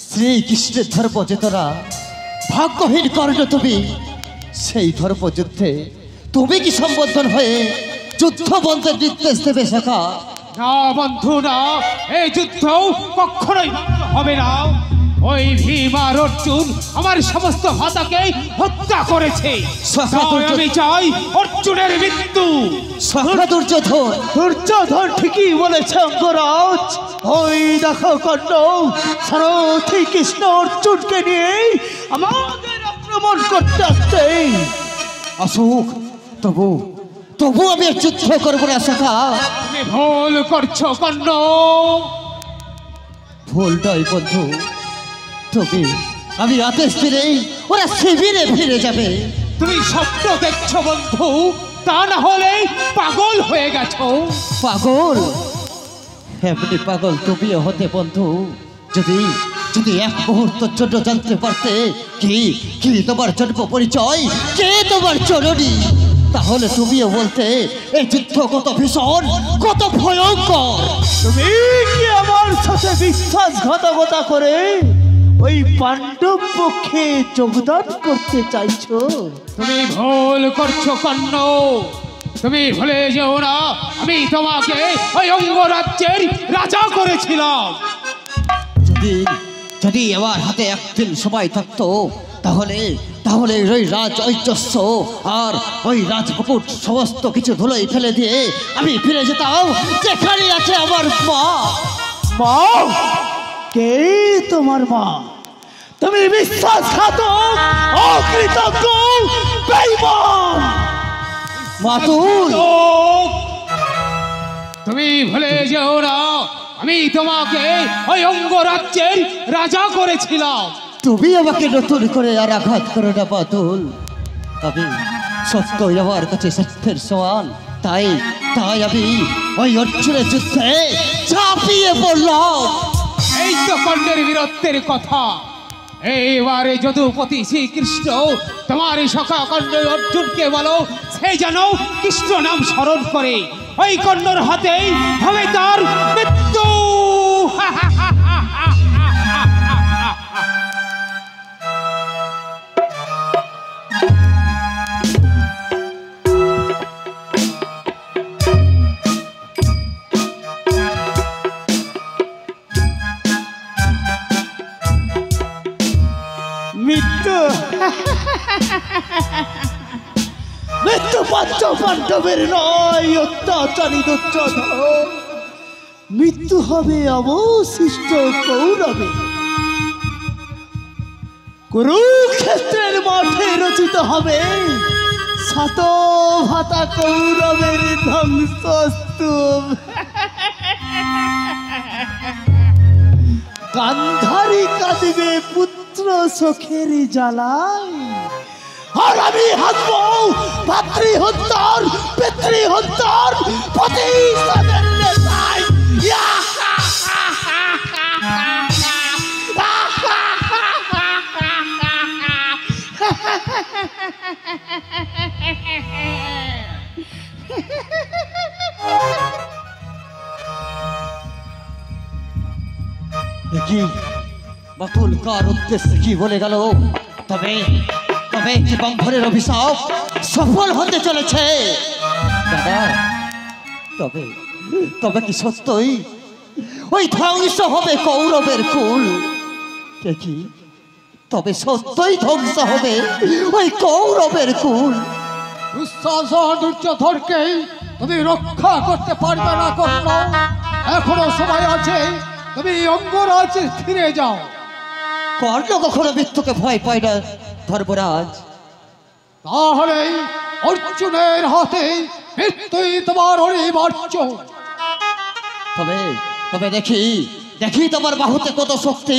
শ্রীকৃষ্ণের ধর্ম যে তোরা ভাগ্যহীন কর্ণ তুমি, সেই ধর্মযুদ্ধে তুমি কি সম্বোধন হয়ে যুদ্ধ বন্ধের নির্দেশ দেবে শাখা? না বন্ধু না, এই যুদ্ধ কখনোই হবে না। ওই ভীম আর অর্জুন আমার সমস্ত ভাতাকে হত্যা করেছে। আমি চাই অর্জুনের মৃত্যু। দুর্যোধন ঠিকই বলেছে অঙ্গরাজ। ওই দেখো কর্ণ, সারথি কৃষ্ণ অর্জুনকে নিয়ে আমাদের আক্রমণ করতে আসছে। অশোক, তবু আমি যুদ্ধ করবো না শাখা। তুমি ভুল করছো কর্ণ। ভুল নয় বন্ধু, আমি আদেশ দিলেই ওরা শিবিরে ফিরে যাবে। তুমি স্বপ্ন দেখছো বন্ধু, তা না হলে পাগল হয়ে গেছো। পাগল? এমনি পাগল তুমিও হতে বন্ধু, যদি এক মুহূর্তের জন্য জানতে পারতে কি তোমার জন্ম পরিচয়, কে তোমার জননী, তাহলে তুমিও বলতে এই যুদ্ধ কত ভীষণ, কত ভয়ঙ্কর। তুমি কি আমার সাথে বিশ্বাসঘাতকতা করে ওই পাণ্ডব পক্ষে যোগদান করতে চাইছো? তুমি ভুল করছো কর্ণ। তুমি ভুলে যেও না, আমি তোমাকে ওই অঙ্গরাজ্যের রাজা করেছিলাম। যদি আমার হাতে একদিন সময় থাকতো, তাহলে ওই রাজ ঐশ্বর্য আর ওই রাজপুকুর সমস্ত কিছু ধুলোই ফেলে দিয়ে আমি ফিরে যেতাম যেখানে আছে আমার মা। মা? কে তোমার মা? তুমি বিশ্বাসঘাতক, অকৃতজ্ঞ, বেঈমান। মাতুল, তুমি ভুলে যেও না, আমি তোমাকে ওই অঙ্গরাজ্যের রাজা করেছিলাম। তুমি আমাকে নতুন করে আর আঘাত করো না মাতুল। তবে সত্যই আমার কাছে সত্যের সমান, তাই আমি ওই অর্জুনের যুদ্ধে ঝাঁপিয়ে পড়লাম। এই তো কর্ণের বীরত্বের কথা। এইবারে যদুপতি শ্রীকৃষ্ণ তোমার সখা কর্ণ অর্জুনকে বলো, সে যেন কৃষ্ণ নাম স্মরণ করে। ওই কর্ণর হাতেই হবে তার মৃত্যু। মৃত্যু পঞ্চ পাণ্ডবের নয়, অত্যাচারী দুর্যোধন। মৃত্যু হবে অবশিষ্ট কৌরবে। কুরুক্ষেত্রের মাঠে রচিত হবে শতভাতা কৌরবের ধ্বংসস্তূপ। গান্ধারী কাঁদিবে পুত্র শোকের জ্বালায়, আর আমি হাসবো ভাতৃহত্যার, পিতৃহত্যার প্রতিশোধের নেশায়। কি বাতুল কার উদ্দেশ্যে কি বলে গেল? তবে কি বন্ধনের অভিশাপ সফল হতে চলেছে দাদা? তবে কি সত্যই ওই ধ্বংস হবে কৌরবের কুল? কি তবে সত্যই ধ্বংস হবে ওই কৌরবের কুল? দুর্যোধনকে তুমি রক্ষা করতে পারবে না কর্ণ। এখনো সময় আছে, তুমি অঙ্গরাজ্যে ফিরে যাও। কর্ণ কখনো মৃত্যুকে ভয় পায় না ধর্মরাজ। তাহলে অর্জুনের হাতে মৃত্যুই তোমার অনিবার্য। তবে দেখি তোমার বাহুতে কত শক্তি,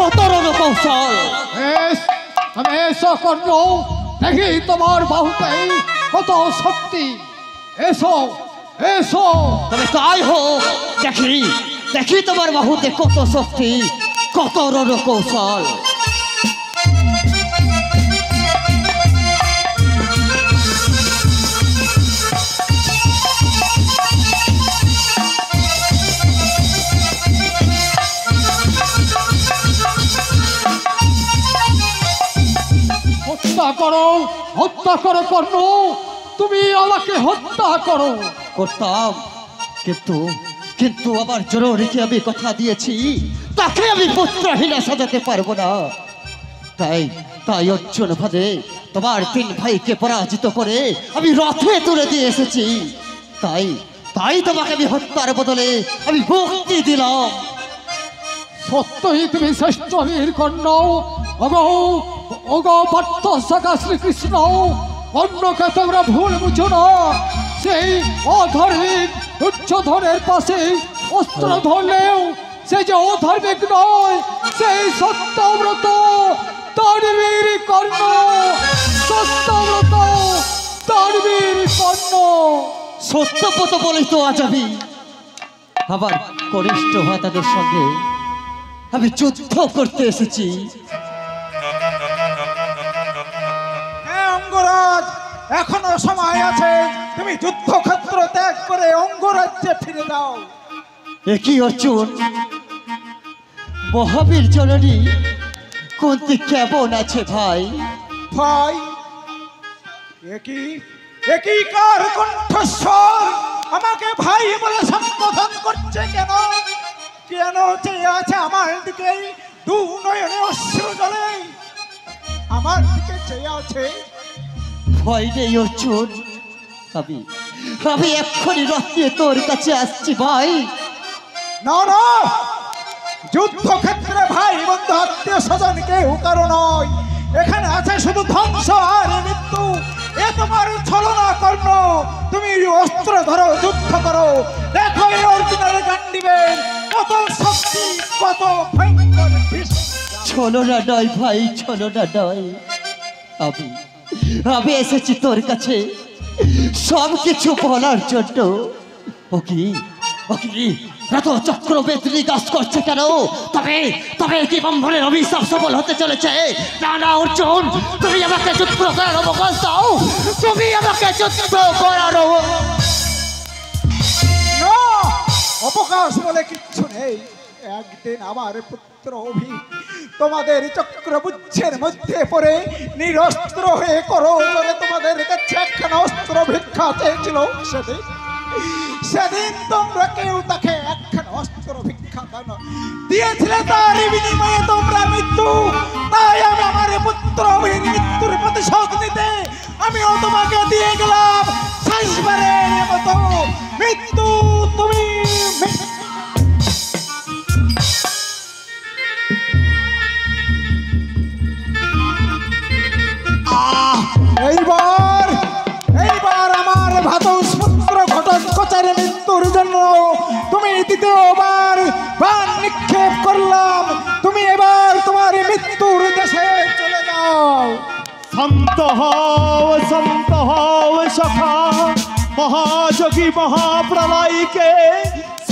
কত রণকৌশল। তবে এসো কর্ণ, দেখি তোমার বাহুতে কত শক্তি। এসো। তবে তাই হোক, দেখি তোমার বাহুতে কত শক্তি, কত রণকৌশল। হত্যা করো কর্ণ, তুমি আমাকে হত্যা করো। করতাম, কিন্তু কিন্তু আবার জরুরিকে আমি কথা দিয়েছি, তাকে আমি পুত্রহীনা সাজাতে পারবো না। তাই তাই অর্জুন ভাদে তোমার 3 ভাইকে পরাজিত করে আমি রথে তুলে দিয়ে এসেছি। তাই তাই তোমাকে আমি হত্যার বদলে আমি মুক্তি দিলাম। সত্যই তুমি শ্রেষ্ঠ বীর কর্ণ। ওগো ভট্ট সখা শ্রীকৃষ্ণ, কর্ণকে তোমরা ভুল বুঝো না। সেই অধার্মিক দুর্যোধনের পাশে অস্ত্র ধরলেও সে যে অধার্মিক নয়, সেই সত্যব্রত তানবীর কর্ণ, সত্যব্রত তানবীর কর্ণ। সত্যব্রত বলে তো আজ আমি আবার কনিষ্ঠ ভাতাদের সঙ্গে আমি যুদ্ধ করতে এসেছি। হ্যাঁ অঙ্গরাজ, এখনো সময় আছে, তুমি যুদ্ধক্ষেত্র ত্যাগ করে অঙ্গরাজ্যে ফিরে যাও। একই অর্জুন, মহাবীর জননী কুন্তি কেমন আছে ভাই? ভাই, একই কার কণ্ঠস্বর আমাকে ভাই বলে সম্বোধন করছে কেন? কেন চেয়ে আছে আমার দিকে, দু নয়নে অশ্রু জলে আমার দিকে চেয়ে আছে? ভয় নেই অর্জুন, আমি এক্ষুনি রথ নিয়ে তোর কাছে আসছি ভাই। না না, যুদ্ধক্ষেত্রে ভাই বন্ধু আত্মীয় স্বজন কেউ কারো নয়, এখানে আছে শুধু ধ্বংস আর মৃত্যু। এ তোমার ছলনা কর্ণ, তুমি অস্ত্র ধরো, যুদ্ধ করো, দেখো এই অর্জুনের গান্ডিবের কত শক্তি, কত ভয়ঙ্কর ভীষণ। ছলনা নয় ভাই, ছলনা নয়। আমি এসেছি তোর কাছে সব কিছু বলার জন্য। ও কি এত চক্রবেত্রী কাজ করছে কেন? তবে কি ব্রহ্মণের অভিশাপ সফল হতে চলেছে? না অর্জুন, তুমি আমাকে যুদ্ধ করার অবকাশ দাও, তুমি আমাকে যুদ্ধ করার না, অবকাশ বলে কিচ্ছু নেই। একদিন আমার পুত্র অভি তোমাদের চক্রপুচ্ছের মধ্যে পড়ে নিরস্ত্র হয়ে করো করে তোমাদের কাছে একখানা অস্ত্র ভিক্ষা চেয়েছিল। সেদিন তোমরা কেউ তাকে একখানা অস্ত্র ভিক্ষা দিয়েছিলে, তার বিনিময়ে তোমরা মৃত্যু। তাই আমি আমার পুত্র অভির মৃত্যুর প্রতিশোধ নিতে আমিও তোমাকে দিয়ে গেলাম শেষবারের মতো মৃত্যু। তুমি এইবার আমার ভাতস পুত্র ঘটোৎকচের মৃত্যুর জন্য তুমি দ্বিতীয়বার বাণ নিক্ষেপ করলাম। তুমি এবার তোমার মৃত্যুর দেশে চলে যাও। শান্ত হও সখা, মহাযোগী মহাপ্রলয়কে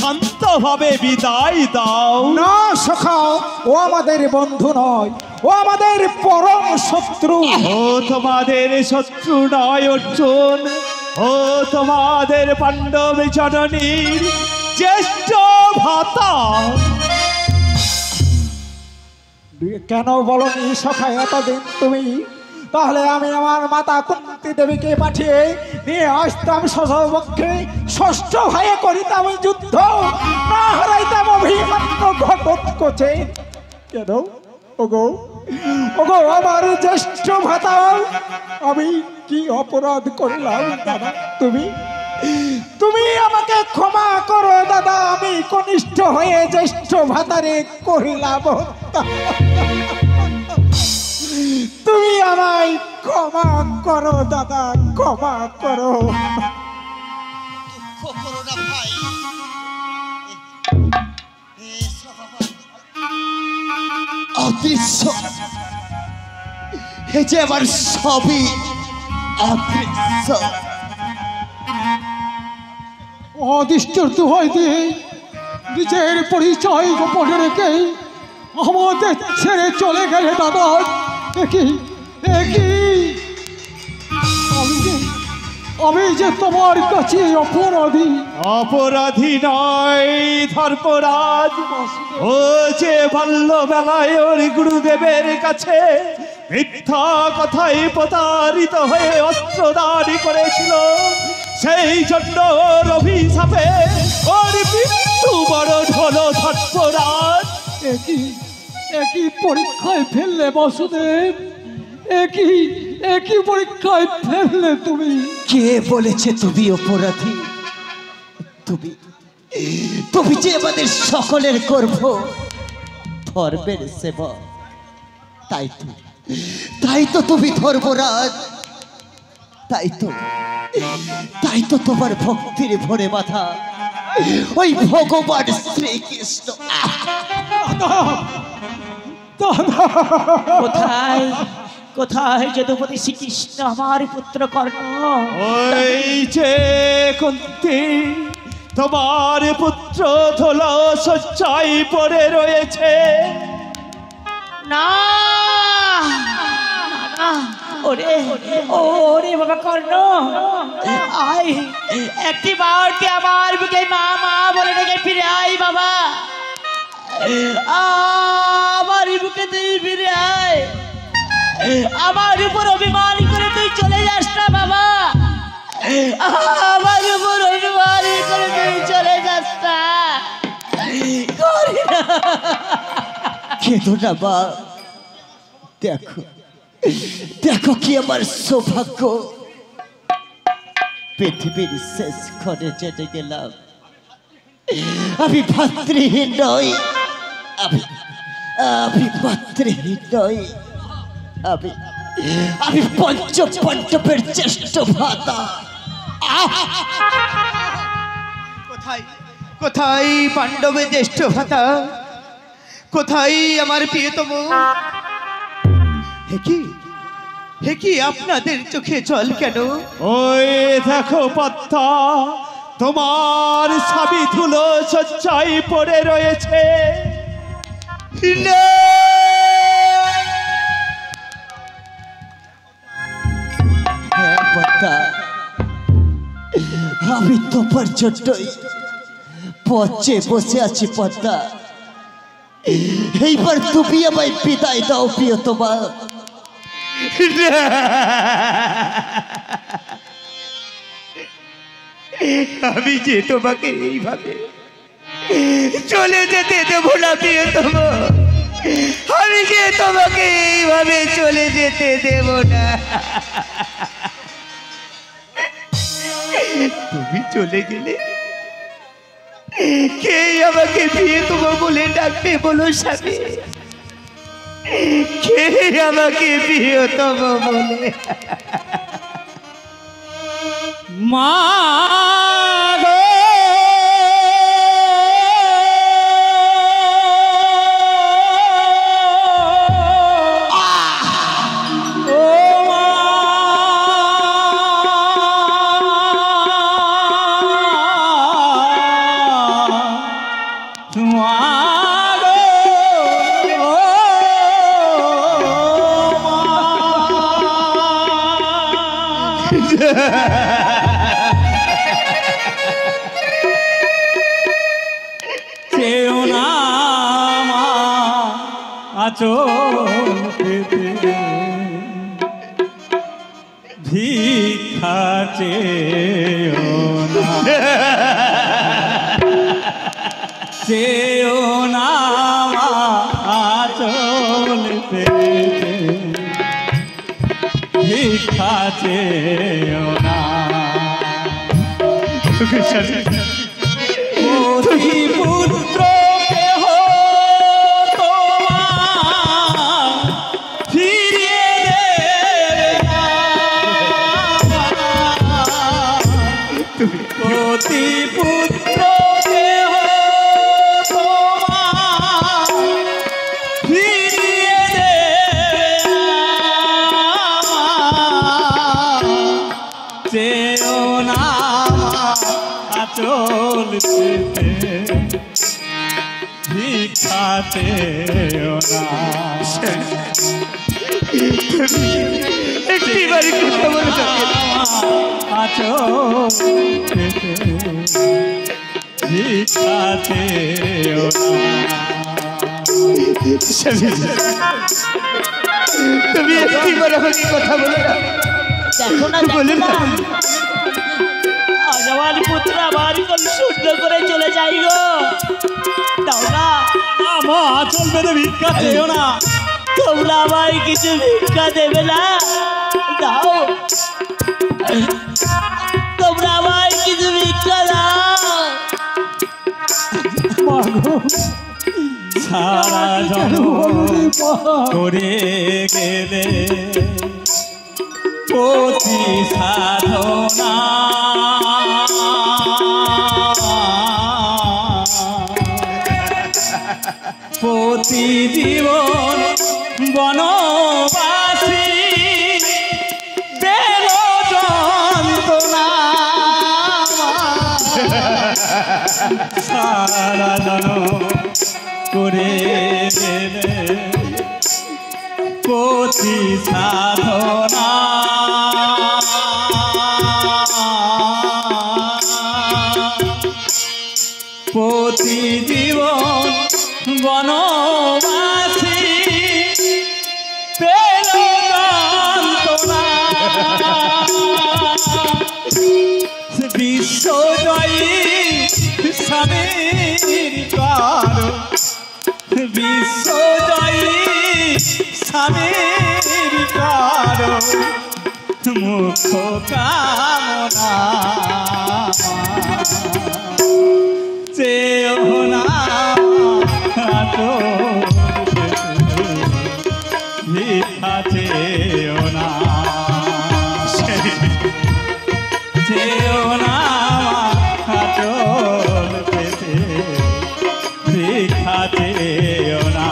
শান্তভাবে বিদায় দাও। না সখা, ও আমাদের বন্ধু নয়, ও আমাদের পরম শত্রু। ও তোমাদের শত্রু নয় অর্জুন, ও তোমাদের পাণ্ডব জননীর জ্যেষ্ঠ ভ্রাতা। কেন বলনি সখা এতদিন তুমি? তাহলে আমি আমার মাতা কুন্তি দেবীকে পাঠিয়ে নিয়ে আসতাম স্বপক্ষে, ষষ্ঠ ভাইয়ে করিতাম যুদ্ধ, না হারাইতাম অভিমান্য ঘটোৎকচে। কেন ওগো আমার জ্যেষ্ঠ ভ্রাতা, আমি কি অপরাধ করলাম দাদা? তুমি আমাকে ক্ষমা করো দাদা, আমি কনিষ্ঠ হয়ে জ্যেষ্ঠ ভ্রাতারে করিলাম হত্যা। তুমি আমায় ক্ষমা করো দাদা, ক্ষমা করো। অদৃশ্য এই যে আমার সবই অদৃশ্য। অদৃষ্টর দোহাই দিয়ে নিজের পরিচয় গোপনে রেখে আমাদের ছেড়ে চলে গেলে দাদা। একই আমি যে তোমার কাছে অপরাধী নয় ধর্মরাজ। ও যে বাল্যবেলায় ওর গুরুদেবের কাছে মিথ্যা কথায় প্রতারিত হয়ে অস্ত্রদারি করেছিল, সেই জন্য ওর অভিশাপে ওর মৃত্যু বরণ হলো ধর্মরাজ। একই পরীক্ষায় ফেললে বাসুদেব, একই পরীক্ষায় ফেললে তুমি। কে বলেছে তুমি অপরাধী? তুমি যে আমাদের সকলের গর্ব, ধর্মের সেবা, তাই তো তুমি ধর্মরাজ, তাই তো তোমার ভক্তির ভরে বাঁধা ওই ভগবান শ্রীকৃষ্ণ। কোথায় কোথায় যদুপতি শ্রীকৃষ্ণ আমার পুত্র কর্ণ? ওই যে কুন্তি, তোমার পুত্র ধুল শয্যায় পড়ে রয়েছে। না ওরে বাবা কর্ণ, আয় একটি বারটি আমার বুকে মা মা বলে ডেকে ফিরে আয় বাবা, আমার বুকে তুই ফিরে আয়, আমার উপর অভিমান করে তুই চলে যাস না বাবা, আমার উপর অভিমান করে তুই চলে যাস না। কেঁদো না মা, দেখো কি আমার সৌভাগ্য, পৃথিবীর শেষ ক্ষণে জেনে গেলাম আমি ভাতৃহীন নই, আমি ভাতৃহীন নই, আমি পঞ্চ পাণ্ডবের জ্যেষ্ঠ ভ্রাতা। কোথায় পাণ্ডবের জ্যেষ্ঠ ভ্রাতা? কোথায় আমার প্রিয়তম? হে কি আপনাদের চোখে জল কেন? ওই দেখো পদ্মা, তোমার স্বামী ধুল শয্যায় পড়ে রয়েছে। হ্যাঁ পদ্মা, আমি তোমার জন্যই পথে বসে আছি পদ্মা, এইবার তুমি আমায় বিদায় দাও প্রিয়তমা। আমি যে তোমাকে এইভাবে চলে যেতে দেবো না প্রিয়তম, আমি যে তোমাকে এইভাবে চলে যেতে দেব না। তুমি চলে গেলে কে আমাকে প্রিয়তম বলে ডাকবে বলো স্বামী? কে আমাকে প্রিয়তম বলে? মা ভিক্ষা চেও না আচল পেতে, ভিক্ষা চেও না। পুত্র কেহ তোমার ফিরিয়ে দেবে না, প্রতি পুত্র কেহ তোমার ফিরিয়ে দেবে না, চেও না আচল পেতে, ভিক্ষা চেও না। একটিবারই কথা বলে আচল পেতে, ভিক্ষা চেও না। তুমি একটিবার আমাকে কথা বলে না। দেখো না বলে না। আজ আমার পুত্র আমার কোন শূন্য করে চলে যাই গো। দাও না আমার চলবে না, ভিক্ষা চেয়েও না। তোমরা আমায় কিছু ভিক্ষা দেবে না? দাও, তোমরা আমায় কিছু ভিক্ষা দাও। সারা জনম করে গেলে পতি সাধনা, প্রতি জীবন বনবাসী পেল যন্ত্রণা, সারা জনম করে গেলে পতি সাধনা, প্রতি জীবন বনবাসী পেল যন্ত্রণা, বিশ্বজয়ী স্বামীর কার, বিশ্বজয়ী স্বামীর কার মুখ কামনা চেয়েও না, ভিক্ষা চেয়েও না, চেয়েও না চল পেতে, ভিক্ষা চেয়েও না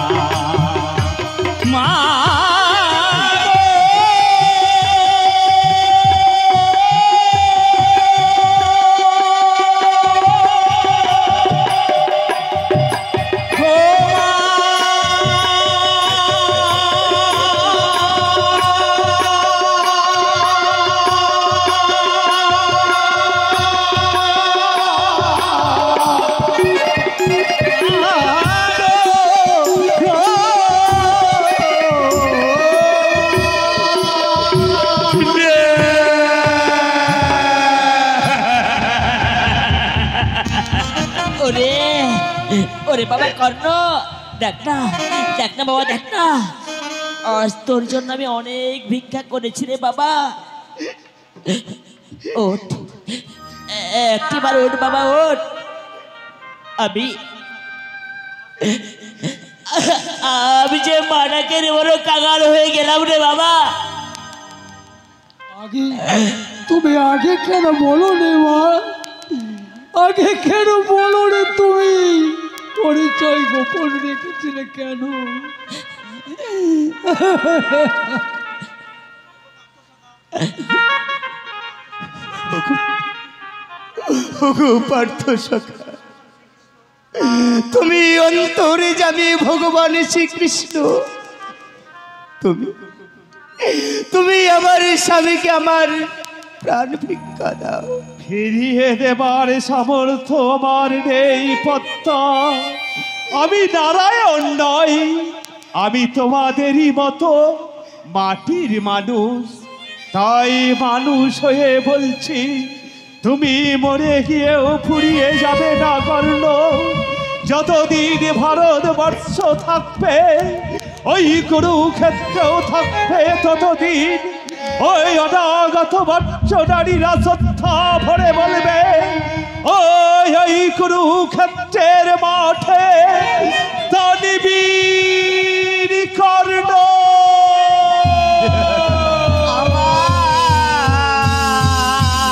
মা। ওরে ওরে বাবা কর্ণ, দেখ না বাবা, দেখ না, আজ তোর জন্য আমি অনেক ভিক্ষা করেছি রে বাবা। ওঠ, একটিবার ওঠ বাবা, ওঠ। আমি যে মানাকে রে বড় কাঙাল হয়ে গেলাম রে বাবা। আগে তুমি আগে কেন বলো রে মা, আগে কেন বলো রে, তুমি পরিচয় গোপন রেখেছিলে কেন? পার্থ সখা, তুমি অন্তরে যাবে ভগবান শ্রীকৃষ্ণ, তুমি আমার স্বামীকে আমার প্রাণ ভিক্ষা দাও। ফিরিয়ে দেবার সামর্থ্য আমার নেই পদ্মা, আমি নারায়ণ নই, আমি তোমাদেরই মতো মাটির মানুষ, তাই মানুষ হয়ে বলছি, তুমি মরে গিয়েও ফুরিয়ে যাবে না কর্ণ। যতদিন ভারতবর্ষ থাকবে, ওই কুরুক্ষেত্রেও থাকবে ততদিন ওই অনাগত বর্ষ নারীরা শ্রদ্ধা ভরে বলবে, ওই কুরুক্ষেত্রের মাঠে দানবীর